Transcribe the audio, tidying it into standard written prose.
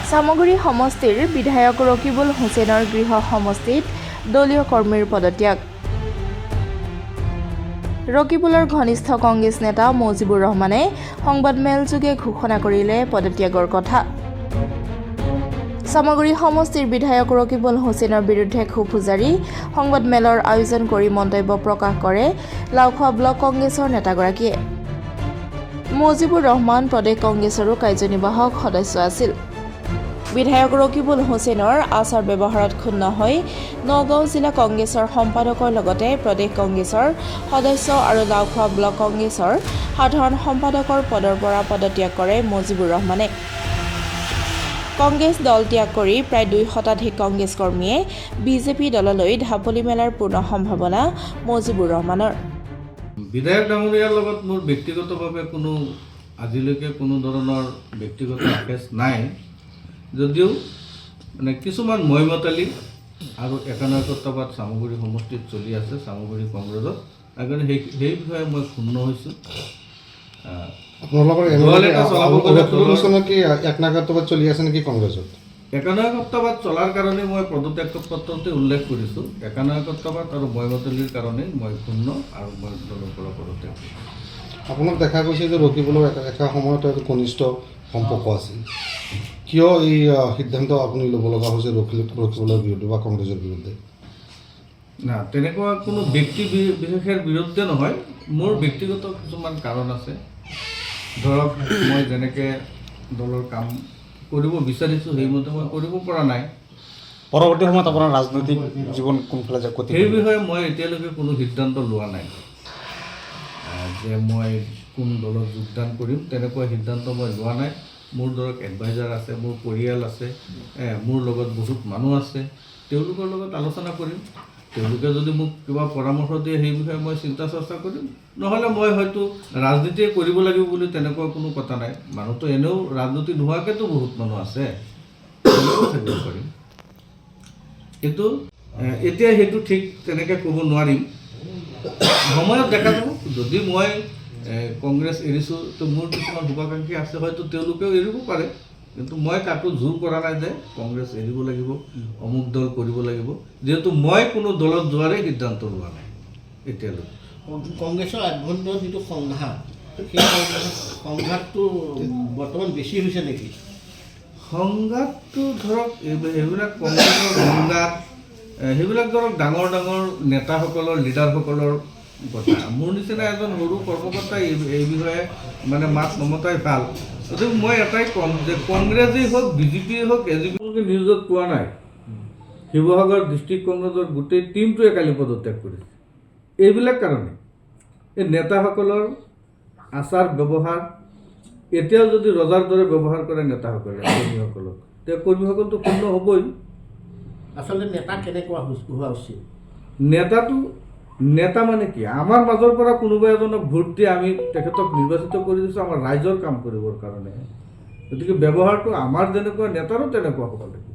চামগুৰি সমষ্টিৰ বিধায়ক ৰকিবুল হুছেইনৰ গৃহ সমষ্টিত দলীয় কৰ্মীৰ পদত্যাগ। ৰকিবুলৰ ঘনিষ্ঠ কংগ্ৰেছ নেতা মজিবুৰ ৰহমানে সংবাদমেলযোগে ঘোষণা কৰিলে পদত্যাগৰ কথা। চামগুৰি সমষ্টিৰ বিধায়ক ৰকিবুল হুছেইনৰ বিৰুদ্ধে ক্ষোভ উজাৰি সংবাদমেলৰ আয়োজন কৰি মন্তব্য প্ৰকাশ কৰে লাওখোৱা ব্লক কংগ্ৰেছৰ নেতাগৰাকীয়ে। মজিবুৰ ৰহমান প্ৰদেশ কংগ্ৰেছৰো কাৰ্যনিৰ্বাহক সদস্য আছিল। বিধায়ক ৰকিবুল হুছেইনৰ আচাৰ ব্যৱহাৰত ক্ষুণ্ণ হৈ নগাঁও জিলা কংগ্ৰেছৰ সম্পাদকৰ লগতে প্ৰদেশ কংগ্ৰেছৰ সদস্য আৰু লাওখোৱা ব্লক কংগ্ৰেছৰ সাধাৰণ সম্পাদকৰ পদৰ পৰা পদত্যাগ কৰে মজিবুৰ ৰহমানে। কংগ্ৰেছ দল ত্যাগ কৰি প্ৰায় 2 শতাধিক কংগ্ৰেছ কৰ্মীয়ে বিজেপি দললৈ ঢাপলি মেলাৰ পূৰ্ণ সম্ভাৱনা মজিবুৰ ৰহমানৰ। বিধায়ক ডাঙৰীয়াৰ লগত মোৰ ব্যক্তিগতভাৱে আজিলৈকে কোনো ধৰণৰ ব্যক্তিগত কেছ নাই, যদিও মানে কিছুমান মইমতালি আৰু একানৈকত্ববাদ চামগুৰি সমষ্টিত চলি আছে চামগুৰি কংগ্ৰেছত। সেইকাৰণে সেই বিষয়ে মই ক্ষুণ্ণ হৈছোঁ। আপোনালোকৰ একানৈকত্ববাদ চলি আছে নেকি কংগ্ৰেছত? একানৈকত্ববাদ চলাৰ কাৰণে মই পদত্যাগ পত্ৰতে উল্লেখ কৰিছোঁ। একানৈকত্ববাদ আৰু মইমতালিৰ কাৰণে মই ক্ষুণ্ণ আৰু মই দলৰ পৰা পদত্যাগ কৰিছোঁ। আপোনাক দেখা গৈছে যে ৰকিবুলৰ একা সময়ত ঘনিষ্ঠ সম্পৰ্ক আছিল। কিয় এই সিদ্ধান্ত আপুনি ল'ব লগা হৈছে ৰকিবুলৰ বিৰুদ্ধে বা কংগ্ৰেছৰ বিৰুদ্ধে? না, তেনেকুৱা কোনো ব্যক্তি বিশেষৰ বিৰুদ্ধে নহয়। মোৰ ব্যক্তিগত কিছুমান কাৰণ আছে। ধৰক মই যেনেকৈ দলৰ কাম কৰিব বিচাৰিছোঁ সেইমতে মই কৰিব পৰা নাই। পৰৱৰ্তী সময়ত আপোনাৰ ৰাজনৈতিক জীৱন কোনফালে যাব সেই বিষয়ে মই এতিয়ালৈকে কোনো সিদ্ধান্ত লোৱা নাই যে মই কোন দলত যোগদান কৰিম, তেনেকুৱা সিদ্ধান্ত মই লোৱা নাই। মোৰ ধৰক এডভাইজাৰ আছে, মোৰ পৰিয়াল আছে, মোৰ লগত বহুত মানুহ আছে, তেওঁলোকৰ লগত আলোচনা কৰিম। তেওঁলোকে যদি মোক কিবা পৰামৰ্শ দিয়ে সেই বিষয়ে মই চিন্তা চৰ্চা কৰিম। নহ'লে মই হয়তো ৰাজনীতিয়ে কৰিব লাগিব বুলি তেনেকুৱা কোনো কথা নাই। মানুহতো এনেও ৰাজনীতি নোহোৱাকৈতো বহুত মানুহ আছে, থাকিব পাৰিম। কিন্তু এতিয়া সেইটো ঠিক তেনেকৈ ক'ব নোৱাৰিম। সময়ত দেখা যাব। যদি মই কংগ্ৰেছ এৰিছোঁ তো মোৰ কিছুমান শুভাকাংক্ষী আছে, হয়তো তেওঁলোকেও এৰিব পাৰে। কিন্তু মই কাকো জোৰ কৰা নাই যে কংগ্ৰেছ এৰিব লাগিব, অমুক দল কৰিব লাগিব, যিহেতু মই কোনো দলত যোৱাৰে সিদ্ধান্ত লোৱা নাই এতিয়ালৈকে। কংগ্ৰেছৰ আভ্যন্তৰীণ যিটো সংঘাত, সেই সংঘাতটো বৰ্তমান বেছি হৈছে নেকি? সংঘাতটো ধৰক এইবিলাক কংগ্ৰেছৰ সংঘাত, সেইবিলাক ধৰক ডাঙৰ ডাঙৰ নেতাসকলৰ লিডাৰসকলৰ কথা। মোৰ নিচিনা এজন সৰু কৰ্মকৰ্তাই এই বিষয়ে মানে মাত নমতাই ভাল। গতিকে মই এটাই ক'ম যে কংগ্ৰেছেই হওক, বিজেপিয়েই হওক, এজেপিকে নিউজত পোৱা নাই। শিৱসাগৰ ডিষ্ট্ৰিক্ট কংগ্ৰেছৰ গোটেই টীমটোৱে কালি পদত্যাগ কৰিছে। এইবিলাক কাৰণে এই নেতাসকলৰ আচাৰ ব্যৱহাৰ এতিয়াও যদি ৰজাৰ দৰে ব্যৱহাৰ কৰে নেতাসকলে কৰ্মীসকলক, তেতিয়া কৰ্মীসকলটো ক্ষুণ্ণ হ'বই। আচলতে নেতা কেনেকুৱা হোৱা উচিত? নেতা মানে কি? আমাৰ মাজৰ পৰা কোনোবা এজনক ভোট দি আমি তেখেতক নিৰ্বাচিত কৰি দিছোঁ আমাৰ ৰাইজৰ কাম কৰিবৰ কাৰণে। গতিকে ব্যৱহাৰটো আমাৰ যেনেকুৱা নেতাৰো তেনেকুৱা হ'ব লাগিব।